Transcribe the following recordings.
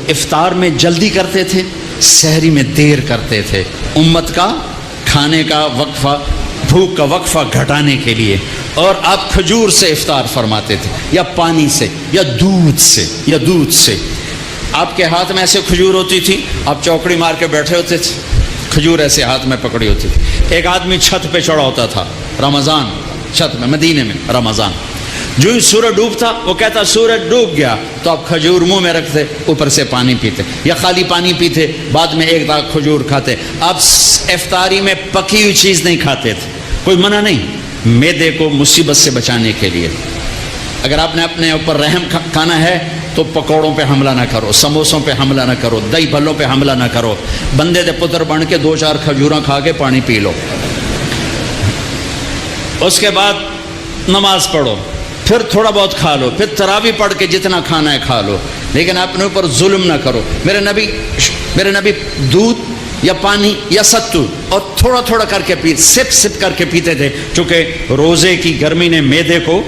افطار میں جلدی کرتے تھے، سحری میں دیر کرتے تھے، امت کا کھانے کا وقفہ، بھوک کا وقفہ گھٹانے کے لیے. اور آپ کھجور سے افطار فرماتے تھے، یا پانی سے، یا دودھ سے. آپ کے ہاتھ میں ایسے کھجور ہوتی تھی، آپ چوکڑی مار کے بیٹھے ہوتے تھے، کھجور ایسے ہاتھ میں پکڑی ہوتی تھی. ایک آدمی چھت پہ چڑھا ہوتا تھا رمضان، چھت میں، مدینے میں رمضان، جو ہی سورج ڈوبتا وہ کہتا سورج ڈوب گیا، تو آپ کھجور منہ میں رکھتے، اوپر سے پانی پیتے، یا خالی پانی پیتے، بعد میں ایک داغ کھجور کھاتے. آپ افطاری میں پکی ہوئی چیز نہیں کھاتے تھے، کوئی منع نہیں، معدے کو مصیبت سے بچانے کے لیے. اگر آپ نے اپنے اوپر رحم کھانا ہے تو پکوڑوں پہ حملہ نہ کرو، سموسوں پہ حملہ نہ کرو، دہی بھلوں پہ حملہ نہ کرو. بندے دے پتر بن کے 2-4 کھجوراں کھا کے پانی پی لو. اس کے بعد نماز پڑھو، پھر تھوڑا بہت کھا لو، پھر تراویح پڑھ کے جتنا کھانا ہے کھا لو، لیکن اپنے اوپر ظلم نہ کرو. میرے نبی دودھ یا پانی یا ستو اور تھوڑا تھوڑا کر کے سپ کر کے پیتے تھے، چونکہ روزے کی گرمی نے معدے کو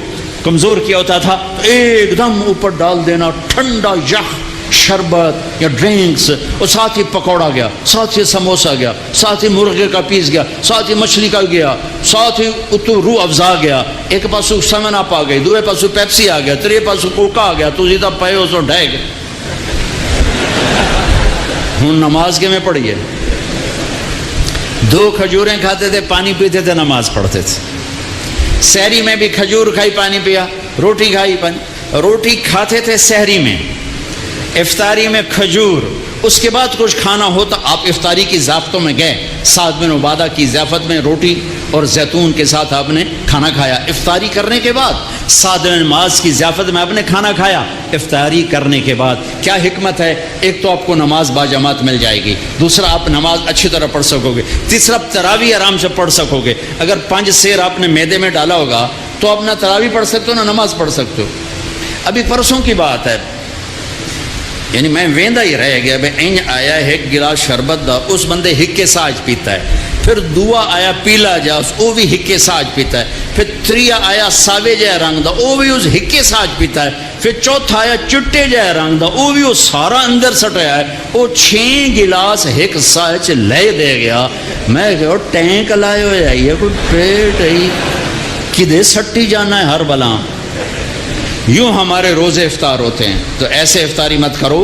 کمزور کیا ہوتا تھا. ایک دم اوپر ڈال دینا ٹھنڈا یخ شربت یا ڈرنکس، اور ساتھ ہی پکوڑا گیا، ساتھ ہی سموسا گیا، ساتھ ہی مرغے کا پیس گیا، ساتھ ہی مچھلی کا گیا، ساتھ ہی اتو روح افزا گیا. ایک پاسو سمن اپ آ گئی، دوسرے پاسو پیپسی آ گیا، تیرے پاسو کوکا آ گیا، تو سیدھا پائے اس ڈھے گئے. ہوں نماز کے میں پڑھی ہے، 2 کھجوریں کھاتے تھے، پانی پیتے تھے، نماز پڑھتے تھے. سحری میں بھی کھجور کھائی، پانی پیا، روٹی کھائی، روٹی کھاتے تھے سحری میں، افطاری میں کھجور. اس کے بعد کچھ کھانا ہوتا، آپ افطاری کی ضیافتوں میں گئے، سعد بن عبادہ کی ضیافت میں روٹی اور زیتون کے ساتھ آپ نے کھانا کھایا. افطاری کرنے کے بعد سعد بن معاذ کی ضیافت میں آپ نے کھانا کھایا. افطاری کرنے کے بعد کیا حکمت ہے؟ ایک تو آپ کو نماز باجماعت مل جائے گی، دوسرا آپ نماز اچھی طرح پڑھ سکو گے، تیسرا تراویح آرام سے پڑھ سکو گے. اگر 5 سیر آپ نے معدے میں ڈالا ہوگا تو آپ نہ تراویح پڑھ سکتے ہو نہ نماز پڑھ سکتے ہو. ابھی پرسوں کی بات ہے، یعنی میں ویندا ہی رہ گیا، بے انج آیا ہے ایک گلاس شربت دا، اس بندے ہکے ساج پیتا ہے. پھر دعا آیا پیلا جا، وہ بھی ہکے ساج پیتا ہے. پھر تریا آیا ساوے جائے رنگ دا، وہ بھی اس ہکے ساج پیتا ہے. پھر چوتھا آیا چٹے جائے رنگ دا، وہ بھی وہ سارا اندر سٹایا ہے. وہ 6 گلاس ہک ساج لے دے گیا. میں کہو ٹینک لائے ہو جائیے، کوئی پیٹ ہے کدے سٹی جانا ہے ہر بلا. یوں ہمارے روزے افطار ہوتے ہیں، تو ایسے افطاری مت کرو.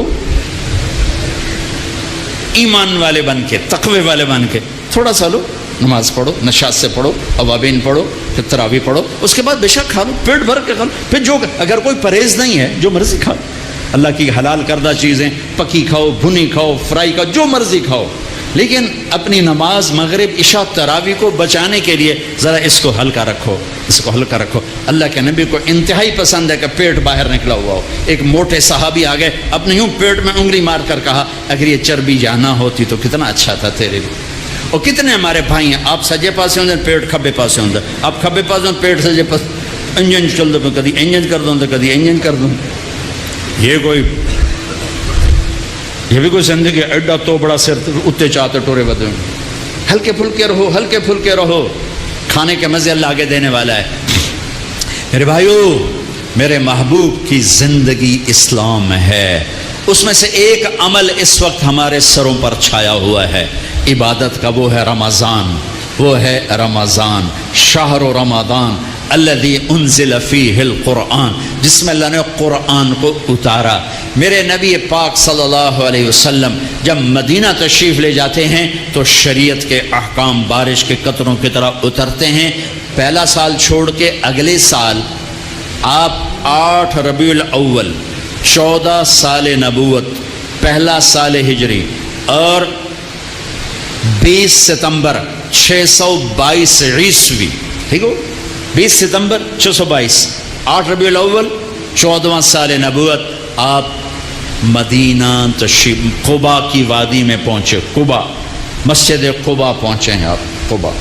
ایمان والے بن کے، تقوی والے بن کے تھوڑا سا لو، نماز پڑھو، نشاط سے پڑھو، اوابین پڑھو، پھر تراویح پڑھو. اس کے بعد بے شک کھا لو، پیٹ بھر کے کھا لو. پھر جو اگر کوئی پرہیز نہیں ہے، جو مرضی کھاؤ. اللہ کی حلال کردہ چیزیں پکی کھاؤ، بھنی کھاؤ، فرائی کھاؤ، جو مرضی کھاؤ، لیکن اپنی نماز مغرب عشاء تراویح کو بچانے کے لیے ذرا اس کو ہلکا رکھو، اس کو ہلکا رکھو. اللہ کے نبی کو انتہائی پسند ہے کہ پیٹ باہر نکلا ہوا ہو. ایک موٹے صحابی آ گئے، اپنے یوں پیٹ میں انگلی مار کر کہا اگر یہ چربی جانا ہوتی تو کتنا اچھا تھا تیرے لیے. اور کتنے ہمارے بھائی ہیں، آپ سجے پاسے ہوتے پیٹ کھبے پاسے ہوتا، آپ کھبے پاسے ہوتے پیٹ سجے پاس، انجن چل دو، کدی انجن کر دوں تو کدی انجن کر دوں. یہ بھی کوئی زندگی ایڈا تو بڑا سر اتنے چاہتے ٹورے بدے. ہلکے پھلکے رہو، ہلکے پھلکے رہو، کھانے کے مزے اللہ آگے دینے والا ہے. میرے بھائیو، میرے محبوب کی زندگی اسلام ہے. اس میں سے ایک عمل اس وقت ہمارے سروں پر چھایا ہوا ہے عبادت کا، وہ ہے رمضان. وہ ہے رمضان، شہر رمضان الذی انزل فیہ القرآن، جس میں اللہ نے قرآن کو اتارا. میرے نبی پاک صلی اللہ علیہ وسلم جب مدینہ تشریف لے جاتے ہیں تو شریعت کے احکام بارش کے قطروں کی طرح اترتے ہیں. پہلا سال چھوڑ کے اگلے سال آپ 8 ربیع الاول 14 سال نبوت، پہلا سال ہجری، اور 20 ستمبر 622 عیسوی، ٹھیک ہو، 20 ستمبر 622، 8 ربیع الاول 14واں سال نبوت، آپ مدینہ تشریف قبا کی وادی میں پہنچے. قبا، مسجد قبا پہنچے ہیں آپ. قبا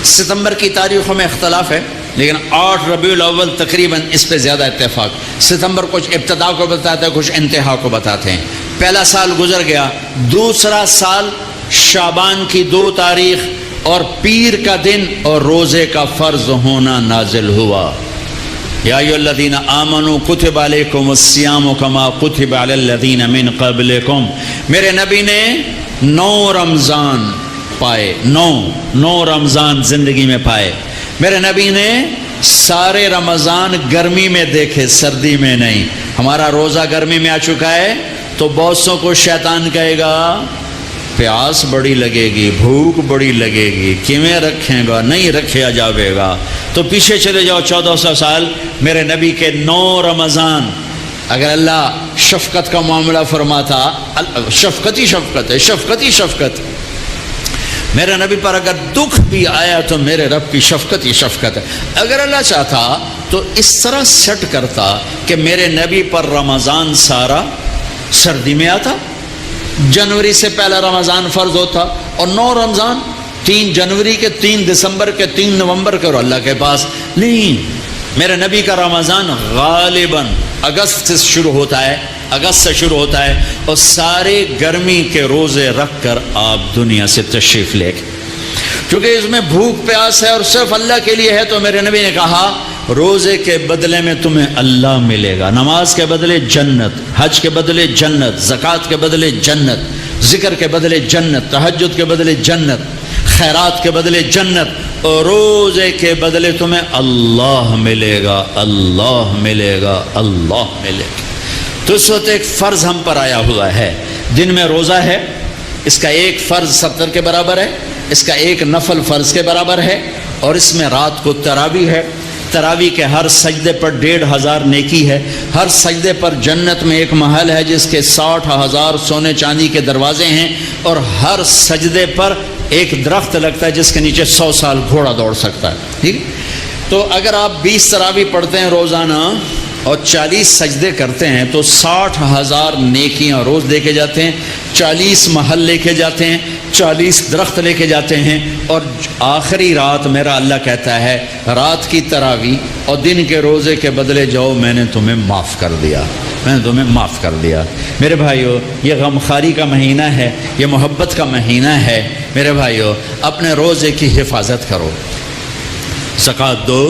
ستمبر کی تاریخوں میں اختلاف ہے، لیکن 8 ربیع الاول تقریباً اس پہ زیادہ اتفاق. ستمبر کچھ ابتدا کو بتاتا ہے، کچھ انتہا کو بتاتے ہیں. پہلا سال گزر گیا. دوسرا سال شعبان کی 2 تاریخ اور پیر کا دن اور روزے کا فرض ہونا نازل ہوا. یا ایھا الذین آمنوا کتب علیکم الصیام کما کتب علی الذین من قبلکم. میرے نبی نے 9 رمضان پائے، 9 رمضان زندگی میں پائے. میرے نبی نے سارے رمضان گرمی میں دیکھے، سردی میں نہیں. ہمارا روزہ گرمی میں آ چکا ہے تو بہتوں کو شیطان کہے گا پیاس بڑی لگے گی، بھوک بڑی لگے گی، کیویں رکھیں گا، نہیں رکھا جاوے گا. تو پیچھے چلے جاؤ 1400 سال، میرے نبی کے 9 رمضان. اگر اللہ شفقت کا معاملہ فرماتا، شفقت ہی شفقت ہے، شفقت ہی شفقت. میرے نبی پر اگر دکھ بھی آیا تو میرے رب کی شفقت ہی شفقت ہے. اگر اللہ چاہتا تو اس طرح سیٹ کرتا کہ میرے نبی پر رمضان سارا سردی میں آتا، جنوری سے پہلا رمضان فرض ہوتا، اور 9 رمضان 3 جنوری کے، 3 دسمبر کے، 3 نومبر کے، اور اللہ کے پاس نہیں. میرے نبی کا رمضان غالباً اگست سے شروع ہوتا ہے، اگست سے شروع ہوتا ہے، اور سارے گرمی کے روزے رکھ کر آپ دنیا سے تشریف لے گئے. کیونکہ اس میں بھوک پیاس ہے اور صرف اللہ کے لیے ہے، تو میرے نبی نے کہا روزے کے بدلے میں تمہیں اللہ ملے گا، نماز کے بدلے جنت، حج کے بدلے جنت، زکوٰۃ کے بدلے جنت، ذکر کے بدلے جنت، تہجد کے بدلے جنت، خیرات کے بدلے جنت، اور روزے کے بدلے تمہیں اللہ ملے گا، اللہ ملے گا، اللہ ملے گا. تو اس وقت ایک فرض ہم پر آیا ہوا ہے. دن میں روزہ ہے، اس کا ایک فرض 70 کے برابر ہے، اس کا ایک نفل فرض کے برابر ہے، اور اس میں رات کو تراویح ہے. تراویح کے ہر سجدے پر 1500 نیکی ہے. ہر سجدے پر جنت میں ایک محل ہے جس کے 60,000 سونے چاندی کے دروازے ہیں، اور ہر سجدے پر ایک درخت لگتا ہے جس کے نیچے 100 سال گھوڑا دوڑ سکتا ہے. ٹھیک. تو اگر آپ 20 تراویح پڑھتے ہیں روزانہ اور 40 سجدے کرتے ہیں تو 60,000 نیکیاں روز دے کے جاتے ہیں، 40 محل لے کے جاتے ہیں، 40 درخت لے کے جاتے ہیں. اور آخری رات میرا اللہ کہتا ہے رات کی تراویح اور دن کے روزے کے بدلے جاؤ، میں نے تمہیں معاف کر دیا، میں نے تمہیں معاف کر دیا. میرے بھائیو، یہ غمخواری کا مہینہ ہے، یہ محبت کا مہینہ ہے. میرے بھائیو، اپنے روزے کی حفاظت کرو، زکوٰۃ دو،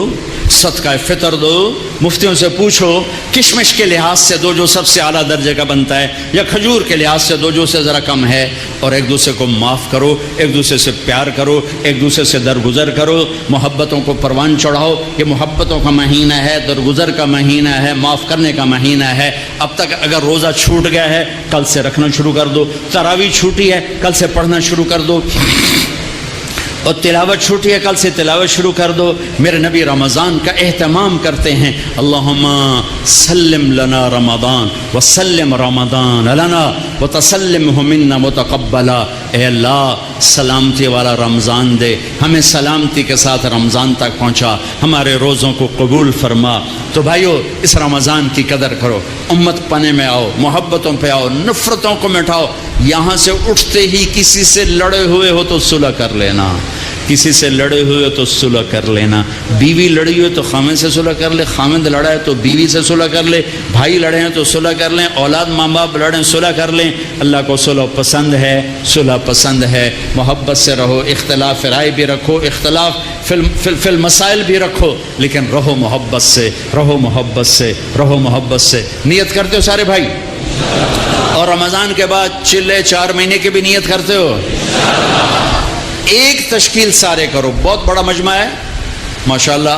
صدقہ فطر دو. مفتیوں سے پوچھو کشمش کے لحاظ سے دو جو سب سے اعلیٰ درجے کا بنتا ہے، یا کھجور کے لحاظ سے دو جو سے ذرا کم ہے. اور ایک دوسرے کو معاف کرو، ایک دوسرے سے پیار کرو، ایک دوسرے سے درگزر کرو، محبتوں کو پروان چڑھاؤ. یہ محبتوں کا مہینہ ہے، درگزر کا مہینہ ہے، معاف کرنے کا مہینہ ہے. اب تک اگر روزہ چھوٹ گیا ہے کل سے رکھنا شروع کر دو، تراویح چھوٹی ہے کل سے پڑھنا شروع کر دو، اور تلاوت چھوٹی ہے کل سے تلاوت شروع کر دو. میرے نبی رمضان کا اہتمام کرتے ہیں. اللہم سلم لنا رمضان وسلم رمضان لنا وتسلمہ منا متقبلا. اے اللہ سلامتی والا رمضان دے، ہمیں سلامتی کے ساتھ رمضان تک پہنچا، ہمارے روزوں کو قبول فرما. تو بھائیو، اس رمضان کی قدر کرو، امت پنے میں آؤ، محبتوں پہ آؤ، نفرتوں کو مٹاؤ. یہاں سے اٹھتے ہی کسی سے لڑے ہوئے ہو تو صلح کر لینا، کسی سے لڑے ہوئے تو صلح کر لینا. بیوی لڑی ہوئے تو خامد سے صلح کر لے، خامد لڑا ہے تو بیوی سے صلح کر لے، بھائی لڑے ہیں تو صلح کر لیں، اولاد ماں باپ لڑیں صلح کر لیں. اللہ کو صلح پسند ہے، صلح پسند ہے. محبت سے رہو، اختلاف رائے بھی رکھو، اختلاف فی المسائل بھی رکھو، لیکن رہو محبت سے، رہو محبت سے، رہو محبت سے. نیت کرتے ہو سارے بھائی؟ اور رمضان کے بعد چلے 4 مہینے کی بھی نیت کرتے ہو؟ ایک تشکیل سارے کرو. بہت بڑا مجمع ہے ماشاءاللہ،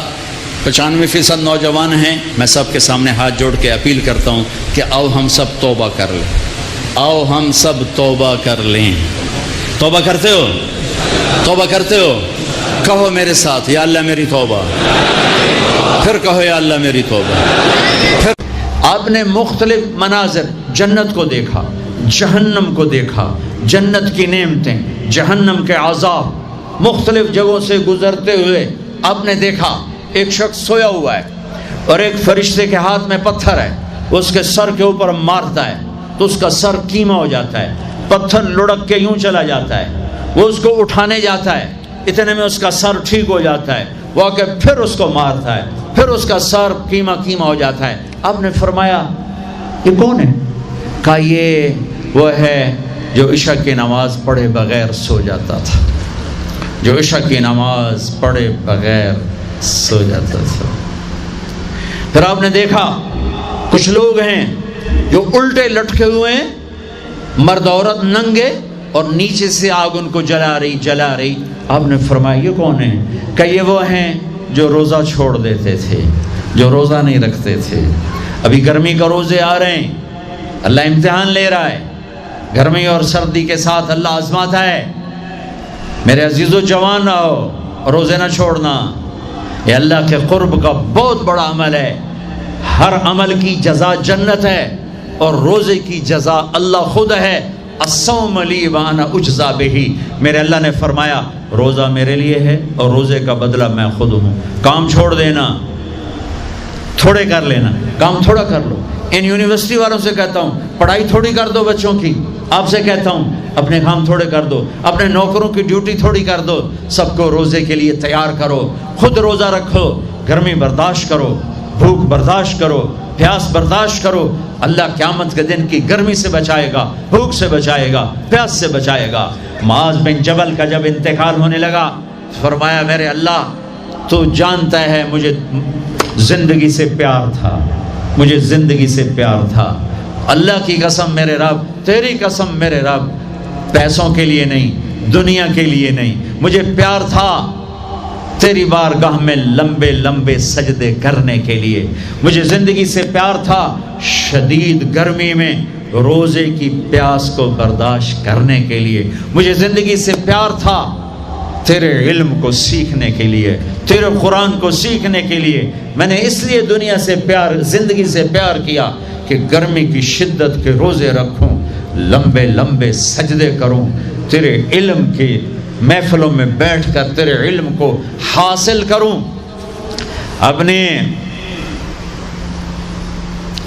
95% نوجوان ہیں. میں سب کے سامنے ہاتھ جوڑ کے اپیل کرتا ہوں کہ آؤ ہم سب توبہ کر لیں، آؤ ہم سب توبہ کر لیں. توبہ کرتے ہو؟ توبہ کرتے ہو؟ کہو میرے ساتھ، یا اللہ میری توبہ. پھر کہو یا اللہ میری توبہ. پھر آپ نے مختلف مناظر، جنت کو دیکھا، جہنم کو دیکھا، جنت کی نعمتیں، جہنم کے عذاب، مختلف جگہوں سے گزرتے ہوئے آپ نے دیکھا. ایک شخص سویا ہوا ہے اور ایک فرشتے کے ہاتھ میں پتھر ہے، وہ اس کے سر کے اوپر مارتا ہے تو اس کا سر کیما ہو جاتا ہے. پتھر لڑک کے یوں چلا جاتا ہے، وہ اس کو اٹھانے جاتا ہے، اتنے میں اس کا سر ٹھیک ہو جاتا ہے. وہ آ کے پھر اس کو مارتا ہے، پھر اس کا سر کیما کیما ہو جاتا ہے. آپ نے فرمایا یہ کون ہے؟ کہا یہ وہ ہے جو عشاء کی نماز پڑھے بغیر سو جاتا تھا، جو عشاء کی نماز پڑھے بغیر سو جاتا تھا. پھر آپ نے دیکھا کچھ لوگ ہیں جو الٹے لٹکے ہوئے ہیں، مرد عورت ننگے، اور نیچے سے آگ ان کو جلا رہی. آپ نے فرمایا یہ کون ہیں؟ کہ یہ وہ ہیں جو روزہ چھوڑ دیتے تھے، جو روزہ نہیں رکھتے تھے. ابھی گرمی کا روزے آ رہے ہیں، اللہ امتحان لے رہا ہے. گرمی اور سردی کے ساتھ اللہ آزماتا ہے. میرے عزیزو جوان رہو، روزے نہ چھوڑنا. یہ اللہ کے قرب کا بہت بڑا عمل ہے. ہر عمل کی جزا جنت ہے، اور روزے کی جزا اللہ خود ہے. الصوم لی وانا اجزا بہ. میرے اللہ نے فرمایا روزہ میرے لیے ہے اور روزے کا بدلہ میں خود ہوں. کام چھوڑ دینا، تھوڑے کر لینا، کام تھوڑا کر لو. ان یونیورسٹی والوں سے کہتا ہوں پڑھائی تھوڑی کر دو بچوں کی. آپ سے کہتا ہوں اپنے کام تھوڑے کر دو، اپنے نوکروں کی ڈیوٹی تھوڑی کر دو. سب کو روزے کے لیے تیار کرو. خود روزہ رکھو، گرمی برداشت کرو، بھوک برداشت کرو، پیاس برداشت کرو. اللہ قیامت کے دن کی گرمی سے بچائے گا، بھوک سے بچائے گا، پیاس سے بچائے گا. معاذ بن جبل کا جب انتقال ہونے لگا، فرمایا میرے اللہ تو جانتا ہے مجھے زندگی سے پیار تھا، مجھے زندگی سے پیار تھا. اللہ کی قسم میرے رب، تیری قسم میرے رب، پیسوں کے لیے نہیں، دنیا کے لیے نہیں، مجھے پیار تھا تیری بارگاہ میں لمبے لمبے سجدے کرنے کے لیے. مجھے زندگی سے پیار تھا شدید گرمی میں روزے کی پیاس کو برداشت کرنے کے لیے. مجھے زندگی سے پیار تھا تیرے علم کو سیکھنے کے لیے، تیرے قرآن کو سیکھنے کے لیے. میں نے اس لیے دنیا سے پیار، زندگی سے پیار کیا کہ گرمی کی شدت کے روزے رکھوں، لمبے لمبے سجدے کروں، تیرے علم کی محفلوں میں بیٹھ کر تیرے علم کو حاصل کروں. اپنے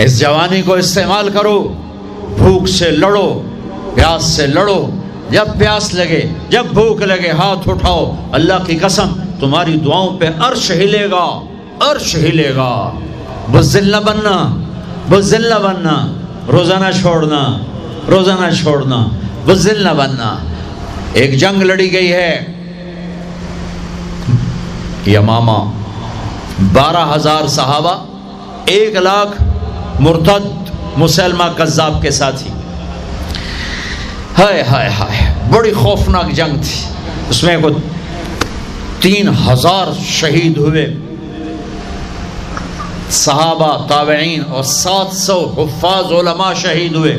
اس جوانی کو استعمال کرو، بھوک سے لڑو، پیاس سے لڑو. جب پیاس لگے، جب بھوک لگے، ہاتھ اٹھاؤ. اللہ کی قسم تمہاری دعاؤں پہ عرش ہلے گا، عرش ہلے گا. بزدل نہ بننا، بزدل نہ بننا. روزہ نہ چھوڑنا، روزہ نہ چھوڑنا، بزدل نہ بننا. ایک جنگ لڑی گئی ہے یمامہ، 12,000 صحابہ، 1,00,000 مرتد مسلمہ کذاب کے ساتھی. ہائے ہائے ہائے، بڑی خوفناک جنگ تھی. اس میں کو 3,000 شہید ہوئے صحابہ، تابعین، اور 700 حفاظ علماء شہید ہوئے.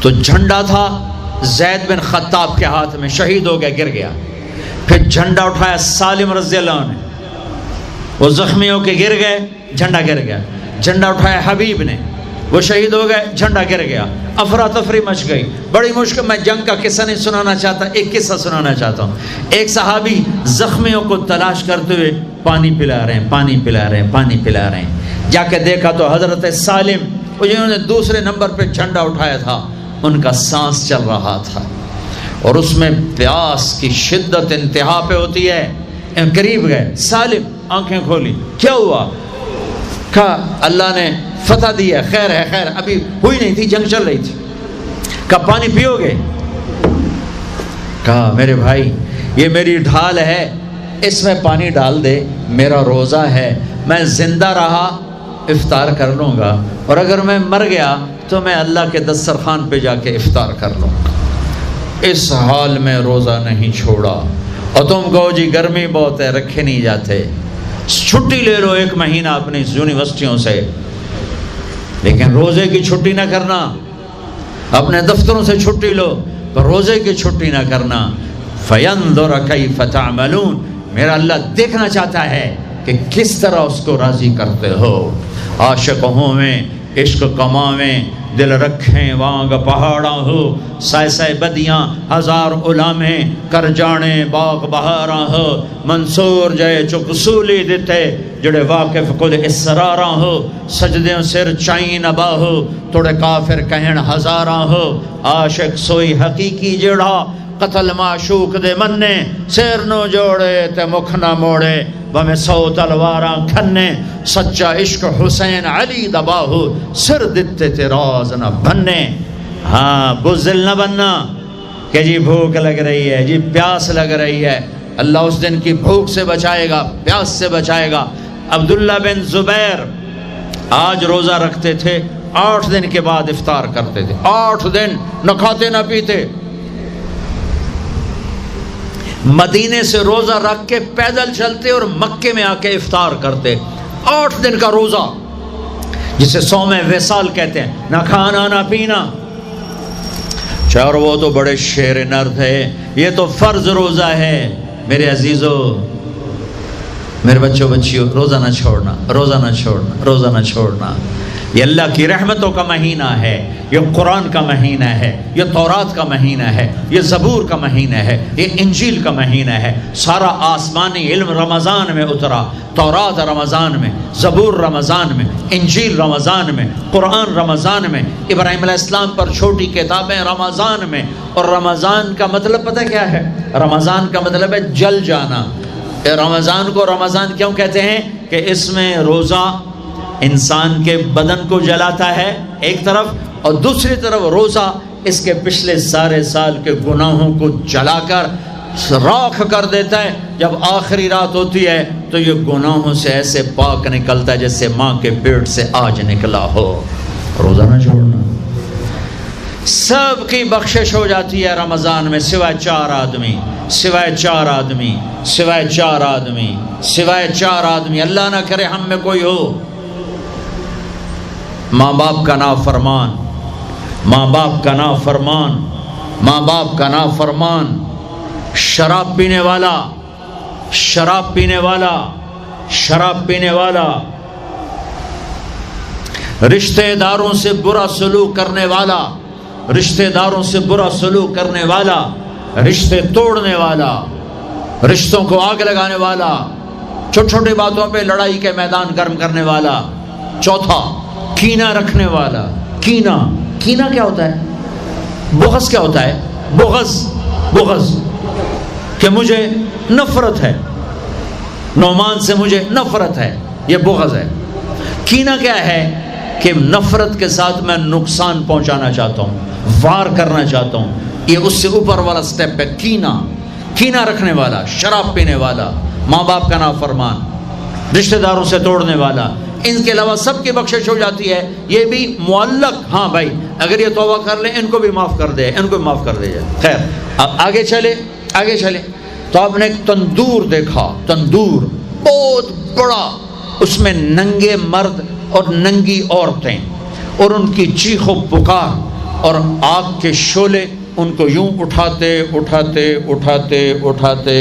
تو جھنڈا تھا زید بن خطاب کے ہاتھ میں، شہید ہو گیا، گر گیا. پھر جھنڈا اٹھایا سالم رضی اللہ عنہ نے، وہ زخمی ہو کے گر گئے، جھنڈا گر گیا. جھنڈا اٹھایا حبیب نے، وہ شہید ہو گئے، جھنڈا گر گیا. افراتفری مچ گئی، بڑی مشکل. میں جنگ کا قصہ نہیں سنانا چاہتا، ایک قصہ سنانا چاہتا ہوں. ایک صحابی زخمیوں کو تلاش کرتے ہوئے پانی پلا رہے ہیں، پانی پلا رہے ہیں، پانی پلا رہے ہیں. جا کے دیکھا تو حضرت سالم، جنہوں نے دوسرے نمبر پہ جھنڈا اٹھایا تھا، ان کا سانس چل رہا تھا، اور اس میں پیاس کی شدت انتہا پہ ہوتی ہے. قریب گئے، سالم آنکھیں کھولی، کیا ہوا؟ کہا اللہ نے فتح دی ہے، خیر ہے، خیر. ابھی ہوئی نہیں تھی، جنگ چل رہی تھی. کہا پانی پیو گے؟ کہا میرے بھائی یہ میری ڈھال ہے، اس میں پانی ڈال دے، میرا روزہ ہے، میں زندہ رہا افطار کر لوں گا، اور اگر میں مر گیا تو میں اللہ کے دسترخوان پہ جا کے افطار کر لوں گا. اس حال میں روزہ نہیں چھوڑا. اور تم کہو جی گرمی بہت ہے، رکھے نہیں جاتے، چھٹی لے لو 1 مہینہ اپنی یونیورسٹیوں سے، لیکن روزے کی چھٹی نہ کرنا. اپنے دفتروں سے چھٹی لو، تو روزے کی چھٹی نہ کرنا. فَيَنْظُرَ كَيْفَ تَعْمَلُونَ. میرا اللہ دیکھنا چاہتا ہے کہ کس طرح اس کو راضی کرتے ہو. عاشق ہوں میں، عشق کماویں، دل رکھیں وانگ پہاڑاں ہو، سائے سائے بدیاں 1000 علامیں، کر جانے باغ بہاراں ہو. منصور جائے چک سولی دیتے، جڑے واقف کل اسراراں ہو. سجدیں سر چائیں نبا ہو، توڑے کافر کہن ہزاراں ہو. عاشق سوئی حقیقی جڑا، قتل معشوق دے مننے. سیر نو جوڑے تے مکھ نہ موڑے، بمیں 100 تلواراں کھنے. سچا عشق حسین علی دباہو، سر دتے تے راز نہ بننے. ہاں بزدل نہ بننا کہ جی بھوک لگ رہی ہے، جی پیاس لگ رہی ہے. اللہ اس دن کی بھوک سے بچائے گا، پیاس سے بچائے گا۔ عبداللہ بن زبیر آج روزہ رکھتے تھے، 8 دن کے بعد افطار کرتے تھے، 8 دن نہ کھاتے نہ پیتے۔ مدینے سے روزہ رکھ کے پیدل چلتے اور مکے میں آ کے افطار کرتے، 8 دن کا روزہ، جسے صوم وصال کہتے ہیں، نہ کھانا نہ پینا۔ اور وہ تو بڑے شیر نر تھے، یہ تو فرض روزہ ہے۔ میرے عزیزو، میرے بچوں بچیوں، روزہ نہ چھوڑنا، روزہ نہ چھوڑنا، روزہ نہ چھوڑنا۔ یہ اللہ کی رحمتوں کا مہینہ ہے، یہ قرآن کا مہینہ ہے، یہ تورات کا مہینہ ہے، یہ زبور کا مہینہ ہے، یہ انجیل کا مہینہ ہے۔ سارا آسمانی علم رمضان میں اترا، تورات رمضان میں، زبور رمضان میں، انجیل رمضان میں، قرآن رمضان میں، ابراہیم علیہ السلام پر چھوٹی کتابیں رمضان میں۔ اور رمضان کا مطلب پتہ کیا ہے؟ رمضان کا مطلب ہے جل جانا۔ رمضان کو رمضان کیوں کہتے ہیں؟ کہ اس میں روزہ انسان کے بدن کو جلاتا ہے ایک طرف، اور دوسری طرف روزہ اس کے پچھلے سارے سال کے گناہوں کو جلا کر راکھ کر دیتا ہے۔ جب آخری رات ہوتی ہے تو یہ گناہوں سے ایسے پاک نکلتا ہے جیسے ماں کے پیٹ سے آج نکلا ہو۔ روزہ نہ چھوڑنا، سب کی بخشش ہو جاتی ہے رمضان میں، سوائے 4 آدمی، سوائے 4 آدمی، سوائے 4 آدمی، سوائے 4 آدمی۔ اللہ نہ کرے ہم میں کوئی ہو۔ ماں باپ کا نافرمان، ماں باپ کا نافرمان، ماں باپ کا نافرمان، شراب پینے والا، شراب پینے والا، شراب پینے والا، رشتہ داروں سے برا سلوک کرنے والا، رشتہ داروں سے برا سلوک کرنے والا، رشتے توڑنے والا، رشتوں کو آگ لگانے والا، چھوٹی چھوٹی باتوں پہ لڑائی کے میدان گرم کرنے والا۔ چوتھا، کینہ رکھنے والا۔ کینہ، کینہ کیا ہوتا ہے؟ بغض کیا ہوتا ہے؟ بغض، بغض کہ مجھے نفرت ہے، نعمان سے مجھے نفرت ہے، یہ بغض ہے۔ کینہ کیا ہے؟ کہ نفرت کے ساتھ میں نقصان پہنچانا چاہتا ہوں، وار کرنا چاہتا ہوں، یہ اس سے اوپر والا سٹیپ ہے کینہ۔ کینہ رکھنے والا، شراب پینے والا، ماں باپ کا نافرمان، رشتہ داروں سے توڑنے والا۔ ان کے علاوہ سب کی بخشش ہو جاتی ہے، یہ بھی معلق۔ ہاں بھائی اگر یہ توبہ کر لیں ان کو بھی معاف کر دے، ان کو بھی معاف کر دے جائے۔ خیر، اب آگے چلے، آگے چلے تو آپ نے ایک تندور دیکھا، تندور بہت بڑا، اس میں ننگے مرد اور ننگی عورتیں، اور ان کی چیخ و پکار اور آگ کے شعلے ان کو یوں اٹھاتے اٹھاتے اٹھاتے اٹھاتے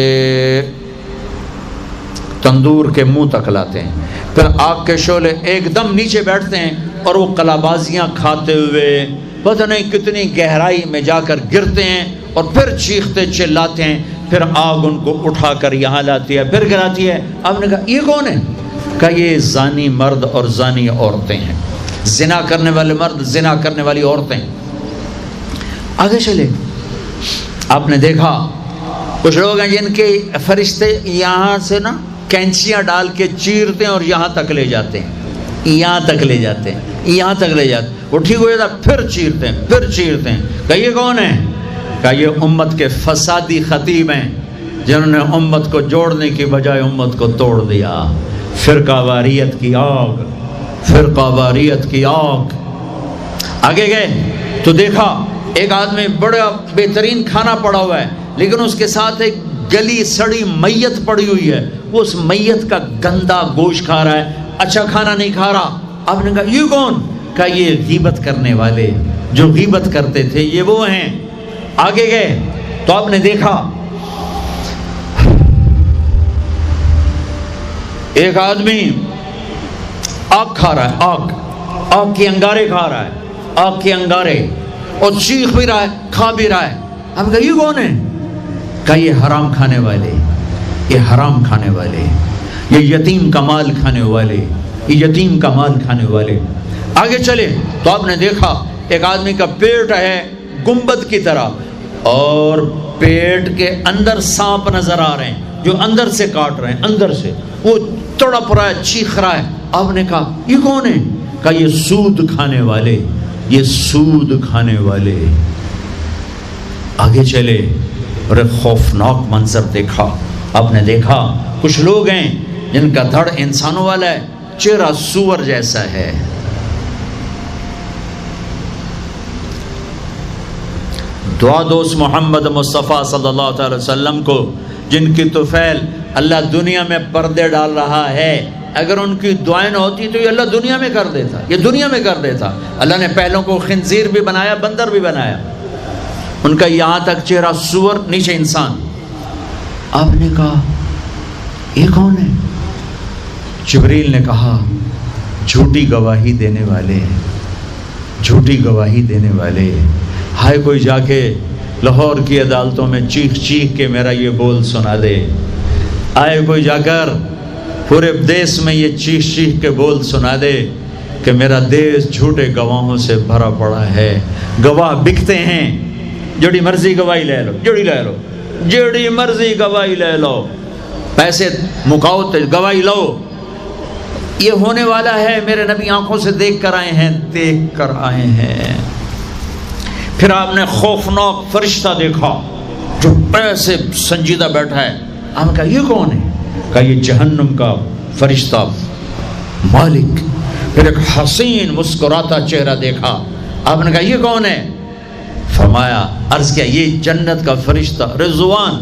تندور کے منہ تک لاتے ہیں۔ پھر آگ کے شعلے ایک دم نیچے بیٹھتے ہیں اور وہ کلابازیاں کھاتے ہوئے پتہ نہیں کتنی گہرائی میں جا کر گرتے ہیں، اور پھر چیختے چلاتے ہیں۔ پھر آگ ان کو اٹھا کر یہاں لاتی ہے، پھر گراتی ہے۔ آپ نے کہا یہ کون ہے؟ کہ یہ زانی مرد اور زانی عورتیں ہیں، زنا کرنے والے مرد، زنا کرنے والی عورتیں۔ آگے چلے، آپ نے دیکھا کچھ لوگ ہیں جن کے فرشتے یہاں سے نا کینچیاں ڈال کے چیرتے ہیں اور یہاں تک لے جاتے ہیں، یہاں تک لے جاتے ہیں، یہاں تک لے جاتے ہیں۔ وہ ٹھیک ہو جاتا پھر چیرتے ہیں، پھر چیرتے ہیں۔ کہ یہ کون ہے؟ کہ یہ امت کے فسادی خطیب ہیں جنہوں نے امت کو جوڑنے کی بجائے امت کو توڑ دیا۔ فرقہ واریت کی آگ، فرقہ واریت کی آگ۔ آگے گئے تو دیکھا ایک آدمی بڑا بہترین کھانا پڑا ہوا ہے، لیکن اس کے ساتھ ایک گلی سڑی میت پڑی ہوئی ہے، وہ اس میت کا گندا گوشت کھا رہا ہے، اچھا کھانا نہیں کھا رہا۔ آپ نے کہا یہ کون؟ کہا یہ غیبت کرنے والے، جو غیبت کرتے تھے یہ وہ ہیں۔ آگے گئے تو آپ نے دیکھا ایک آدمی آگ کھا رہا ہے، آگ، آگ کے انگارے کھا رہا ہے، آگ کے انگارے، اور چیخ بھی رہا ہے، کھا بھی رہا ہے۔ ہم کہا یہ کون ہے؟ کہا یہ حرام کھانے والے، یہ حرام کھانے والے، یہ یتیم کا مال کھانے والے، یہ یتیم کا مال کھانے والے۔ آگے چلے تو آپ نے دیکھا ایک آدمی کا پیٹ ہے گنبد کی طرح، اور پیٹ کے اندر سانپ نظر آ رہے ہیں جو اندر سے کاٹ رہے ہیں، اندر سے وہ تڑپ رہا ہے، چیخ رہا ہے۔ آپ نے کہا یہ کون ہے؟ کہا یہ سود کھانے والے، یہ سود کھانے والے۔ آگے چلے اور ایک خوفناک منظر دیکھا۔ آپ نے دیکھا کچھ لوگ ہیں جن کا دھڑ انسانوں والا ہے، چہرہ سور جیسا ہے. دعا دوست محمد مصطفیٰ صلی اللہ تعالی وسلم کو، جن کی طفیل اللہ دنیا میں پردے ڈال رہا ہے، اگر ان کی دعائیں نہ ہوتی تو یہ اللہ دنیا میں کر دیتا، یہ دنیا میں کر دیتا. اللہ نے پہلوں کو خنزیر بھی بنایا، بندر بھی بنایا، ان کا یہاں تک چہرہ سور، نیچے انسان. آپ نے کہا یہ کون ہے؟ جبریل نے کہا جھوٹی گواہی دینے والے، جھوٹی گواہی دینے والے. ہائے کوئی جا کے لاہور کی عدالتوں میں چیخ چیخ کے میرا یہ بول سنا دے، آئے کوئی جا کر پورے دیس میں یہ چیخ چیخ کے بول سنا دے کہ میرا دیس جھوٹے گواہوں سے بھرا پڑا ہے. گواہ بکتے ہیں، جڑی مرضی گواہی لے لو، جڑی مرضی گواہی لے لو، پیسے مکاؤ تو گواہی لو. یہ ہونے والا ہے، میرے نبی آنکھوں سے دیکھ کر آئے ہیں، دیکھ کر آئے ہیں. پھر آپ نے خوفناک فرشتہ دیکھا جو ایسے سنجیدہ بیٹھا ہے. آپ نے کہا یہ کون ہے؟ کہا یہ جہنم کا فرشتہ مالک. پھر ایک حسین مسکراتا چہرہ دیکھا. آپ نے کہا یہ کون ہے؟ فرمایا، عرض کیا یہ جنت کا فرشتہ رضوان.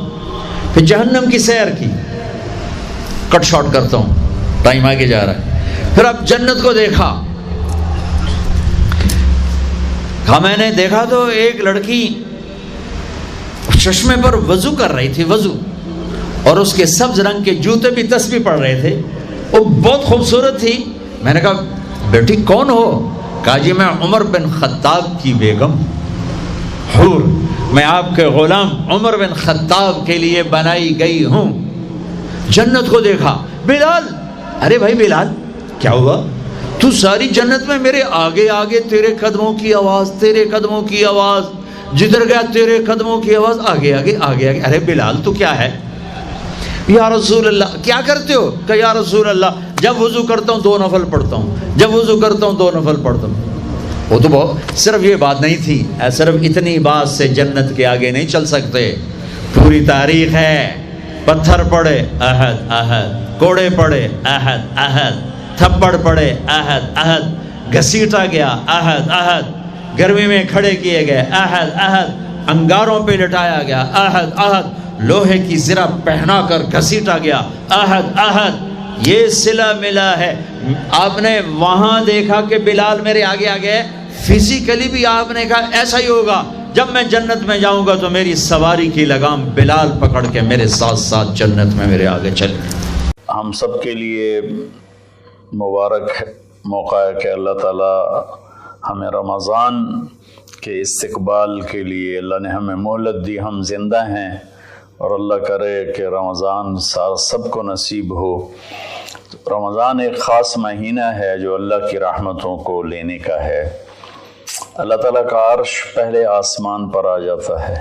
پھر جہنم کی سیر کی. کٹ شارٹ کرتا ہوں، ٹائم آگے جا رہا ہے. پھر اب جنت کو دیکھا. کہا میں نے دیکھا تو ایک لڑکی چشمے پر وضو کر رہی تھی، وضو، اور اس کے سبز رنگ کے جوتے بھی تسبیح پڑھ رہے تھے، وہ بہت خوبصورت تھی. میں نے کہا بیٹی کون ہو؟ کہا جی میں عمر بن خطاب کی بیگم حور، میں آپ کے غلام عمر بن خطاب کے لیے بنائی گئی ہوں. جنت کو دیکھا. بلال، ارے بھائی بلال کیا ہوا؟ تو ساری جنت میں میرے آگے آگے، تیرے قدموں کی آواز، تیرے قدموں کی آواز، جدھر گیا تیرے قدموں کی آواز، آگے آگے آگے آگے. ارے بلال تو کیا ہے؟ یا رسول اللہ کیا کرتے ہو؟ کہ یا رسول اللہ جب وضو کرتا ہوں 2 نفل پڑھتا ہوں، جب وضو کرتا ہوں 2 نفل پڑھتا ہوں. وہ تو بہت، صرف یہ بات نہیں تھی، صرف اتنی بات سے جنت کے آگے نہیں چل سکتے. پوری تاریخ ہے. پتھر پڑے احد احد، کوڑے پڑے احد احد، تھپڑ پڑے احد احد، گھسیٹا گیا احد احد، گرمی میں کھڑے کیے گئے احد احد، انگاروں پہ لٹایا گیا احد احد، لوہے کی زرہ پہنا کر گھسیٹا گیا احد احد. یہ صلہ ملا ہے. آپ نے وہاں دیکھا کہ بلال میرے آگے آگے ہے، فزیکلی بھی آپ نے کہا ایسا ہی ہوگا. جب میں جنت میں جاؤں گا تو میری سواری کی لگام بلال پکڑ کے میرے ساتھ ساتھ جنت میں میرے آگے چلے. ہم سب کے لیے مبارک موقع ہے کہ اللہ تعالیٰ ہمیں رمضان کے استقبال کے لیے اللہ نے ہمیں مہلت دی. ہم زندہ ہیں اور اللہ کرے کہ رمضان سب کو نصیب ہو. رمضان ایک خاص مہینہ ہے جو اللہ کی رحمتوں کو لینے کا ہے. اللہ تعالیٰ کا عرش پہلے آسمان پر آ جاتا ہے،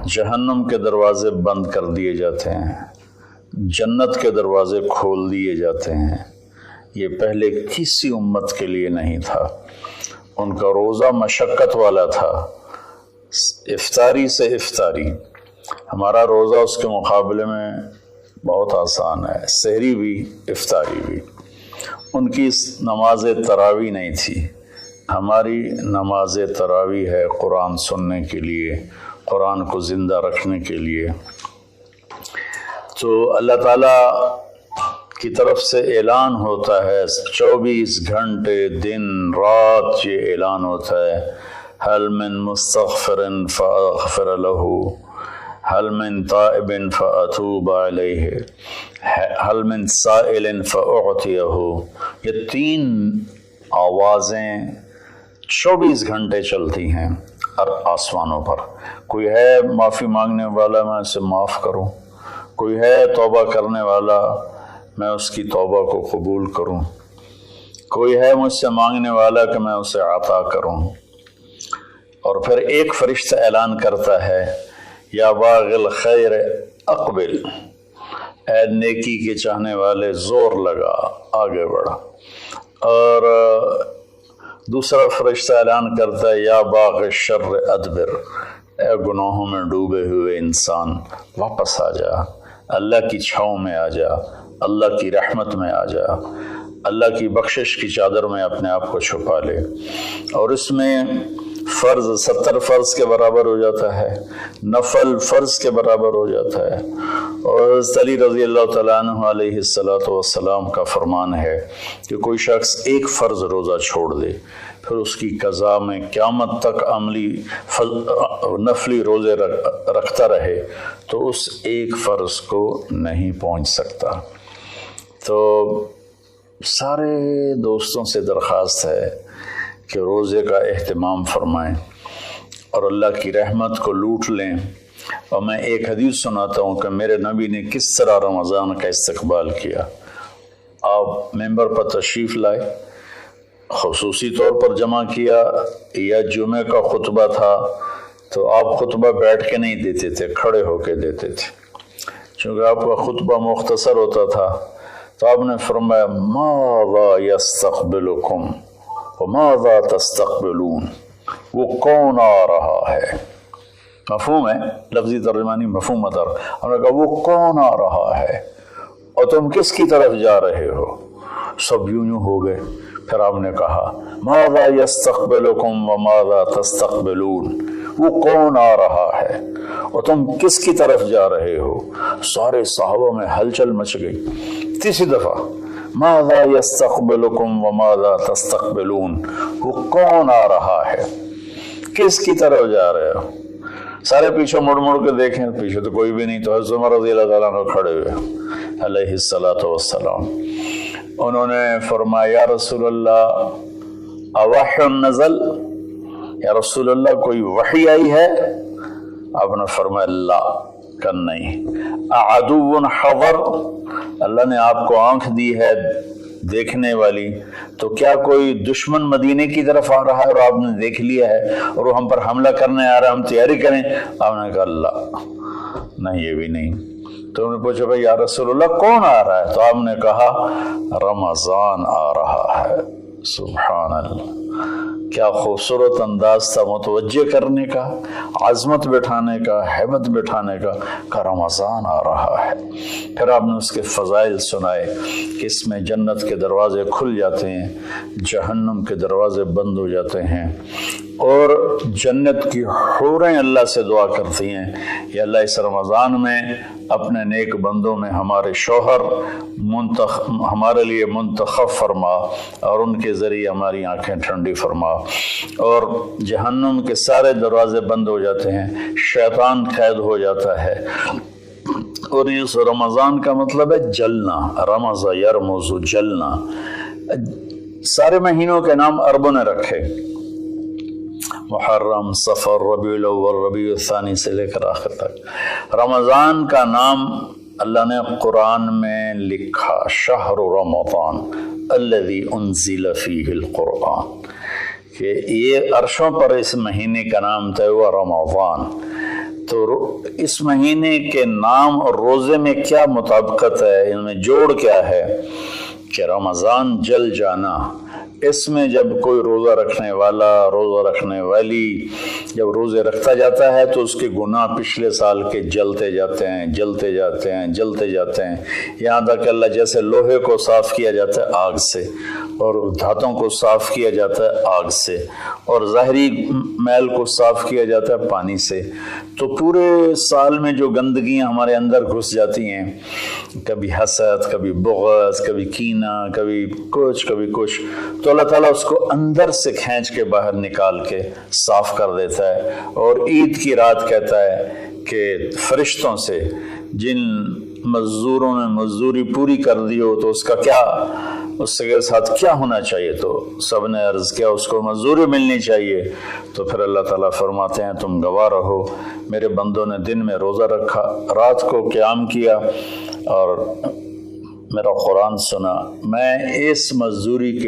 جہنم کے دروازے بند کر دیے جاتے ہیں، جنت کے دروازے کھول دیے جاتے ہیں. یہ پہلے کسی امت کے لیے نہیں تھا. ان کا روزہ مشقت والا تھا، افطاری سے افطاری. ہمارا روزہ اس کے مقابلے میں بہت آسان ہے، سحری بھی افطاری بھی. ان کی نماز تراویح نہیں تھی، ہماری نماز تراویح ہے قرآن سننے کے لیے، قرآن کو زندہ رکھنے کے لیے. تو اللہ تعالیٰ کی طرف سے اعلان ہوتا ہے 24 گھنٹے دن رات، یہ اعلان ہوتا ہے هل من مستغفر فاغفر له، هل من تائب فاتوب علیہ، هل من سائل فاعطیہ. یہ 3 آوازیں 24 گھنٹے چلتی ہیں آسمانوں پر. کوئی ہے معافی مانگنے والا، میں اسے معاف کروں. کوئی ہے توبہ کرنے والا، میں اس کی توبہ کو قبول کروں. کوئی ہے مجھ سے مانگنے والا کہ میں اسے عطا کروں. اور پھر ایک فرشتہ اعلان کرتا ہے یا باغ الخیر اقبل، اے نیکی کے چاہنے والے زور لگا، آگے بڑھا. اور دوسرا فرشتہ اعلان کرتا ہے یا باغ الشر ادبر، اے گناہوں میں ڈوبے ہوئے انسان واپس آ جا، اللہ کی چھاؤں میں آ جا، اللہ کی رحمت میں آ جا، اللہ کی بخشش کی چادر میں اپنے آپ کو چھپا لے۔ اور اس میں فرض 70 فرض کے برابر ہو جاتا ہے، نفل فرض کے برابر ہو جاتا ہے۔ اور حضرت علی رضی اللہ تعالیٰ عنہ علیہ السلام کا فرمان ہے کہ کوئی شخص ایک فرض روزہ چھوڑ دے، پھر اس کی قضا میں قیامت تک عملی نفلی روزے رکھتا رہے تو اس ایک فرض کو نہیں پہنچ سکتا۔ تو سارے دوستوں سے درخواست ہے کہ روزے کا اہتمام فرمائیں اور اللہ کی رحمت کو لوٹ لیں۔ اور میں ایک حدیث سناتا ہوں کہ میرے نبی نے کس طرح رمضان کا استقبال کیا۔ آپ ممبر پر تشریف لائے، خصوصی طور پر جمع کیا، یا جمعہ کا خطبہ تھا تو آپ خطبہ بیٹھ کے نہیں دیتے تھے، کھڑے ہو کے دیتے تھے، چونکہ آپ کا خطبہ مختصر ہوتا تھا۔ تو آپ نے فرمایا ماذا یستقبلکم وماذا تستقبلون، وہ کون آ رہا ہے؟ مفہوم ہے، لفظی ترجمانی مفہوم ادر۔ ہم نے کہا وہ کون آ رہا ہے اور تم کس کی طرف جا رہے ہو؟ سب یوں ہو گئے۔ پھر آپ نے کہا ماذا یستقبلکم وماذا تستقبلون، وہ کون آ رہا ہے اور تم کس کی طرف جا رہے ہو؟ سارے صحابہ میں ہلچل مچ گئی۔ تیسری دفعہ ماذا یستقبلکم وماذا تستقبلون، وہ کون آ رہا ہے، کس کی طرف جا رہے ہو؟ سارے پیچھے مڑ مڑ کے دیکھیں، پیچھے تو کوئی بھی نہیں۔ تو حضرت عمر رضی اللہ تعالیٰ عنہ کھڑے ہوئے علیہ السلام، انہوں نے فرمایا یا رسول اللہ اوحی نزل، یا رسول اللہ کوئی وحی آئی ہے؟ آپ نے فرمایا لا، کہ نہیں۔ اعدو حضر، اللہ نے آپ کو آنکھ دی ہے دیکھنے والی، تو کیا کوئی دشمن مدینے کی طرف آ رہا ہے اور آپ نے دیکھ لیا ہے اور وہ ہم پر حملہ کرنے آ رہا ہے، ہم تیاری کریں؟ آپ نے کہا اللہ، نہیں یہ بھی نہیں۔ تو انہوں نے پوچھا بھائی یا رسول اللہ کون آ رہا ہے؟ تو آپ نے کہا رمضان آ رہا ہے۔ سبحان اللہ، کیا خوبصورت انداز تھا متوجہ کرنے کا، عظمت بٹھانے کا، ہیبت بٹھانے کا، کہ رمضان آ رہا ہے۔ پھر آپ نے اس کے فضائل سنائے کہ اس میں جنت کے دروازے کھل جاتے ہیں، جہنم کے دروازے بند ہو جاتے ہیں، اور جنت کی حوریں اللہ سے دعا کرتی ہیں یا اللہ اس رمضان میں اپنے نیک بندوں میں ہمارے شوہر ہمارے لیے منتخب فرما اور ان کے ذریعے ہماری آنکھیں ٹھنڈی فرما، اور جہنم کے سارے دروازے بند ہو جاتے ہیں، شیطان قید ہو جاتا ہے۔ اور اس رمضان کا مطلب ہے جلنا، رمض یرمز، جلنا۔ سارے مہینوں کے نام عربوں نے رکھے، محرم، صفر، ربیع الاول، ربیع الثانی سے لے کر آخر تک۔ رمضان کا نام اللہ نے قرآن میں لکھا، شہر رمضان الذی انزل فیہ القرآن، کہ یہ عرشوں پر اس مہینے کا نام طے ہوا رمضان۔ تو اس مہینے کے نام اور روزے میں کیا مطابقت ہے، ان میں جوڑ کیا ہے کہ رمضان جل جانا۔ اس میں جب کوئی روزہ رکھنے والا، روزہ رکھنے والی جب روزے رکھتا جاتا ہے تو اس کے گناہ پچھلے سال کے جلتے جاتے ہیں، جلتے جاتے ہیں، جلتے جاتے ہیں، یہاں تک کہ اللہ جیسے لوہے کو صاف کیا جاتا ہے آگ سے، اور دھاتوں کو صاف کیا جاتا ہے آگ سے، اور ظاہری میل کو صاف کیا جاتا ہے پانی سے۔ تو پورے سال میں جو گندگیاں ہمارے اندر گھس جاتی ہیں، کبھی حسد، کبھی بغض، کبھی کینہ، کبھی کچھ کبھی کچھ، تو اللہ تعالیٰ اس کو اندر سے کھینچ کے باہر نکال کے صاف کر دیتا ہے۔ اور عید کی رات کہتا ہے کہ فرشتوں سے جن مزدوروں نے مزدوری پوری کر دی ہو تو اس کا کیا، اس کے ساتھ کیا ہونا چاہیے؟ تو سب نے عرض کیا اس کو مزدوری ملنی چاہیے۔ تو پھر اللہ تعالیٰ فرماتے ہیں تم گواہ رہو، میرے بندوں نے دن میں روزہ رکھا، رات کو قیام کیا اور میرا قرآن سنا، میں اس مزدوری کے